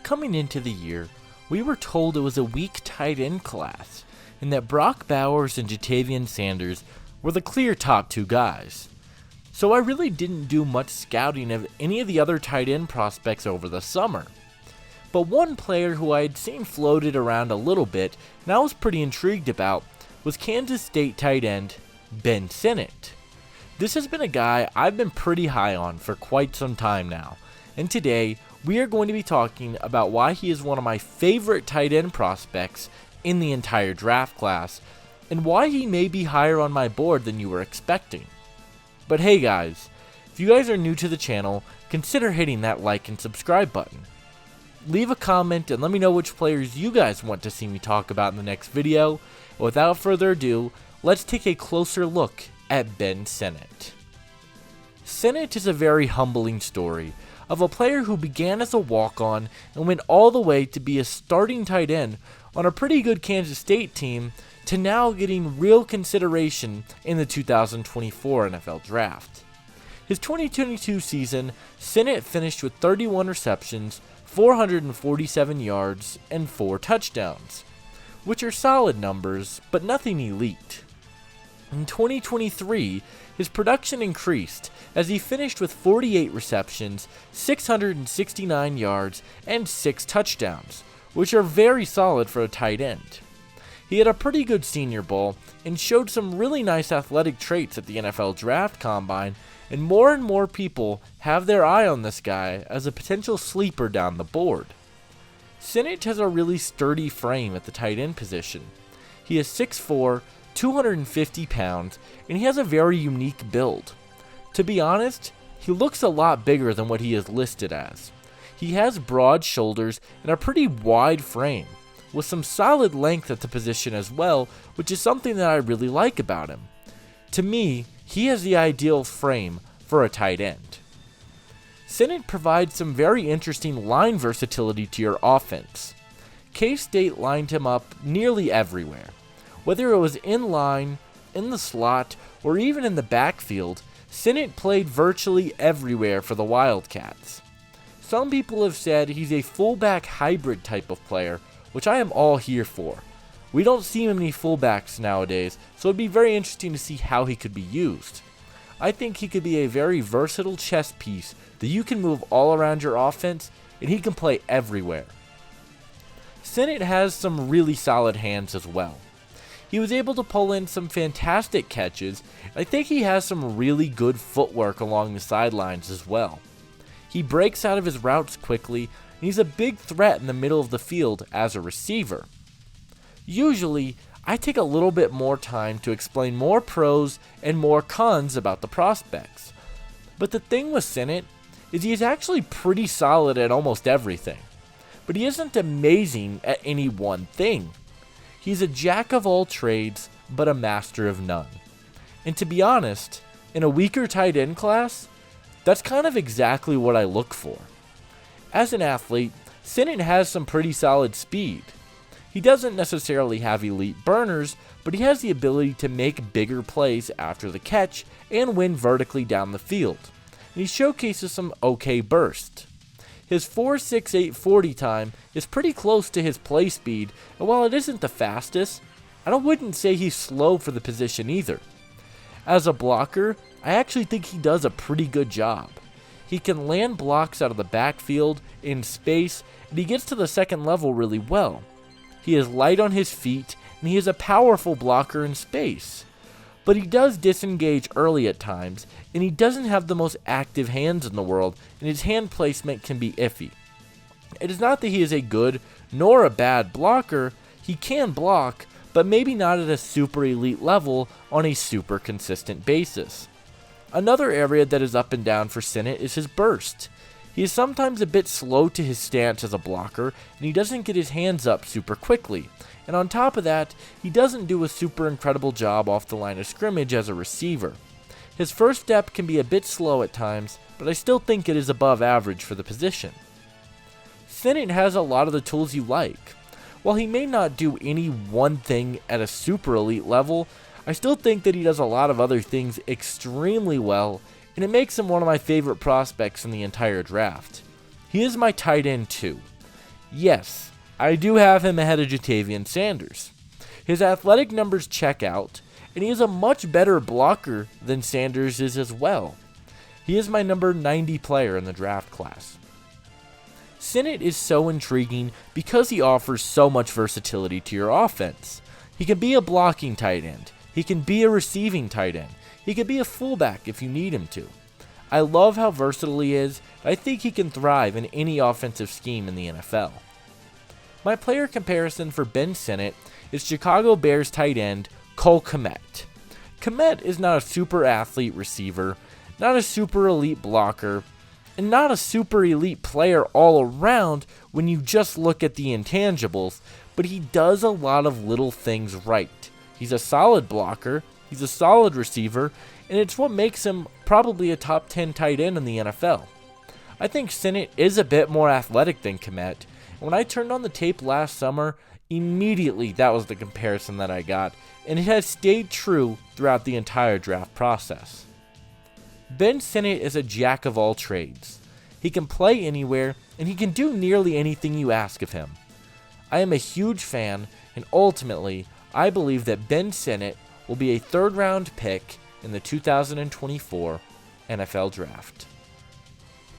Coming into the year, we were told it was a weak tight end class, and that Brock Bowers and Jatavian Sanders were the clear top two guys. So I really didn't do much scouting of any of the other tight end prospects over the summer. But one player who I had seen floated around a little bit and I was pretty intrigued about was Kansas State tight end Ben Sinnott. This has been a guy I've been pretty high on for quite some time now, and today we are going to be talking about why he is one of my favorite tight end prospects in the entire draft class, and why he may be higher on my board than you were expecting. But hey guys, if you guys are new to the channel, consider hitting that like and subscribe button. Leave a comment and let me know which players you guys want to see me talk about in the next video. Without further ado, let's take a closer look at Ben Sinnott. Sinnott is a very humbling story of a player who began as a walk-on and went all the way to be a starting tight end on a pretty good Kansas State team to now getting real consideration in the 2024 NFL Draft. His 2022 season, Sinnott finished with 31 receptions, 447 yards, and 4 touchdowns, which are solid numbers, but nothing elite. In 2023, his production increased as he finished with 48 receptions, 669 yards, and 6 touchdowns, which are very solid for a tight end. He had a pretty good Senior Bowl and showed some really nice athletic traits at the NFL Draft Combine, and more people have their eye on this guy as a potential sleeper down the board. Sinnott has a really sturdy frame at the tight end position. He is 6'4", 250 pounds, and he has a very unique build. To be honest, he looks a lot bigger than what he is listed as. He has broad shoulders and a pretty wide frame, with some solid length at the position as well, which is something that I really like about him. To me, he has the ideal frame for a tight end. Sinnott provides some very interesting line versatility to your offense. K-State lined him up nearly everywhere. Whether it was in line, in the slot, or even in the backfield, Sinnott played virtually everywhere for the Wildcats. Some people have said he's a fullback hybrid type of player, which I am all here for. We don't see many fullbacks nowadays, so it'd be very interesting to see how he could be used. I think he could be a very versatile chess piece that you can move all around your offense, and he can play everywhere. Sinnott has some really solid hands as well. He was able to pull in some fantastic catches, and I think he has some really good footwork along the sidelines as well. He breaks out of his routes quickly, and he's a big threat in the middle of the field as a receiver. Usually, I take a little bit more time to explain more pros and more cons about the prospects. But the thing with Sinnott is he is actually pretty solid at almost everything. But he isn't amazing at any one thing. He's a jack of all trades, but a master of none. And to be honest, in a weaker tight end class, that's kind of exactly what I look for. As an athlete, Sinnott has some pretty solid speed. He doesn't necessarily have elite burners, but he has the ability to make bigger plays after the catch and win vertically down the field. And he showcases some okay burst. His 4.68 40 time is pretty close to his play speed, and while it isn't the fastest, I wouldn't say he's slow for the position either. As a blocker, I actually think he does a pretty good job. He can land blocks out of the backfield, in space, and he gets to the second level really well. He is light on his feet, and he is a powerful blocker in space. But he does disengage early at times, and he doesn't have the most active hands in the world, and his hand placement can be iffy. It is not that he is a good nor a bad blocker. He can block, but maybe not at a super elite level on a super consistent basis. Another area that is up and down for Sinnott is his burst. He is sometimes a bit slow to his stance as a blocker, and he doesn't get his hands up super quickly. And on top of that, he doesn't do a super incredible job off the line of scrimmage as a receiver. His first step can be a bit slow at times, but I still think it is above average for the position. Sinnott has a lot of the tools you like. While he may not do any one thing at a super elite level, I still think that he does a lot of other things extremely well, and it makes him one of my favorite prospects in the entire draft. He is my tight end too. Yes, I do have him ahead of Ja'Tavion Sanders. His athletic numbers check out, and he is a much better blocker than Sanders is as well. He is my number 90 player in the draft class. Sinnott is so intriguing because he offers so much versatility to your offense. He can be a blocking tight end. He can be a receiving tight end. He can be a fullback if you need him to. I love how versatile he is. I think he can thrive in any offensive scheme in the NFL. My player comparison for Ben Sinnott is Chicago Bears tight end Cole Kmet. Kmet is not a super athlete receiver, not a super elite blocker, and not a super elite player all around when you just look at the intangibles, but he does a lot of little things right. He's a solid blocker, he's a solid receiver, and it's what makes him probably a top 10 tight end in the NFL. I think Sinnott is a bit more athletic than Kmet, and when I turned on the tape last summer, immediately that was the comparison that I got, and it has stayed true throughout the entire draft process. Ben Sinnott is a jack of all trades. He can play anywhere, and he can do nearly anything you ask of him. I am a huge fan, and ultimately, I believe that Ben Sinnott will be a third-round pick in the 2024 NFL Draft.